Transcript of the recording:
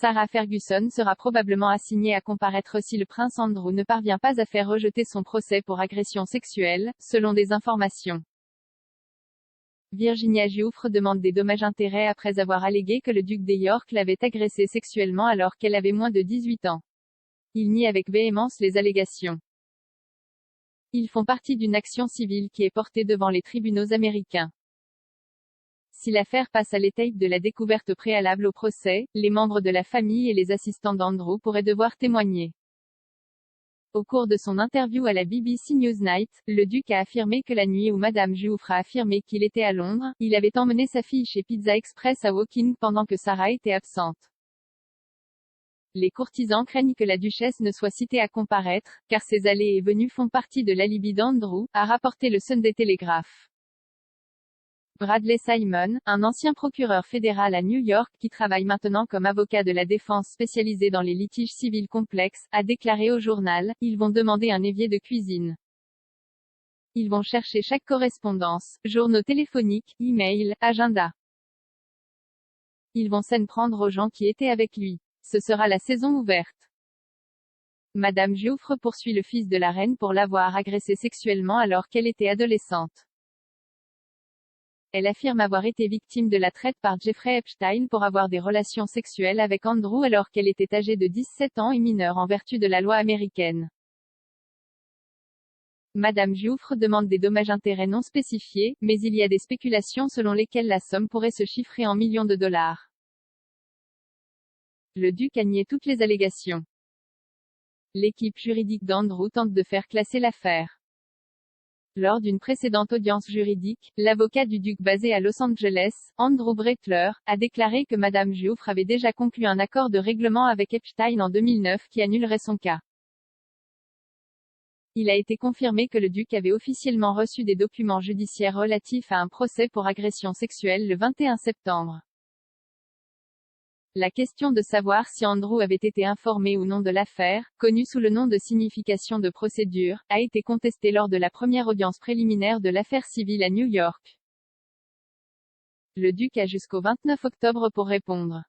Sarah Ferguson sera probablement assignée à comparaître si le prince Andrew ne parvient pas à faire rejeter son procès pour agression sexuelle, selon des informations. Virginia Giuffre demande des dommages-intérêts après avoir allégué que le duc de York l'avait agressée sexuellement alors qu'elle avait moins de 18 ans. Il nie avec véhémence les allégations. Ils font partie d'une action civile qui est portée devant les tribunaux américains. Si l'affaire passe à l'étape de la découverte préalable au procès, les membres de la famille et les assistants d'Andrew pourraient devoir témoigner. Au cours de son interview à la BBC Newsnight, le duc a affirmé que la nuit où Madame Giuffre a affirmé qu'il était à Londres, il avait emmené sa fille chez Pizza Express à Woking pendant que Sarah était absente. Les courtisans craignent que la duchesse ne soit citée à comparaître, car ses allées et venues font partie de l'alibi d'Andrew, a rapporté le Sunday Telegraph. Bradley Simon, un ancien procureur fédéral à New York qui travaille maintenant comme avocat de la défense spécialisé dans les litiges civils complexes, a déclaré au journal, « Ils vont demander un évier de cuisine. Ils vont chercher chaque correspondance, journaux téléphoniques, e-mails, agenda. Ils vont s'en prendre aux gens qui étaient avec lui. Ce sera la saison ouverte. » Madame Giuffre poursuit le fils de la reine pour l'avoir agressée sexuellement alors qu'elle était adolescente. Elle affirme avoir été victime de la traite par Jeffrey Epstein pour avoir des relations sexuelles avec Andrew alors qu'elle était âgée de 17 ans et mineure en vertu de la loi américaine. Madame Giuffre demande des dommages-intérêts non spécifiés, mais il y a des spéculations selon lesquelles la somme pourrait se chiffrer en millions de dollars. Le duc a nié toutes les allégations. L'équipe juridique d'Andrew tente de faire classer l'affaire. Lors d'une précédente audience juridique, l'avocat du duc basé à Los Angeles, Andrew Breitler, a déclaré que Madame Giuffre avait déjà conclu un accord de règlement avec Epstein en 2009 qui annulerait son cas. Il a été confirmé que le duc avait officiellement reçu des documents judiciaires relatifs à un procès pour agression sexuelle le 21 septembre. La question de savoir si Andrew avait été informé ou non de l'affaire, connue sous le nom de signification de procédure, a été contestée lors de la première audience préliminaire de l'affaire civile à New York. Le duc a jusqu'au 29 octobre pour répondre.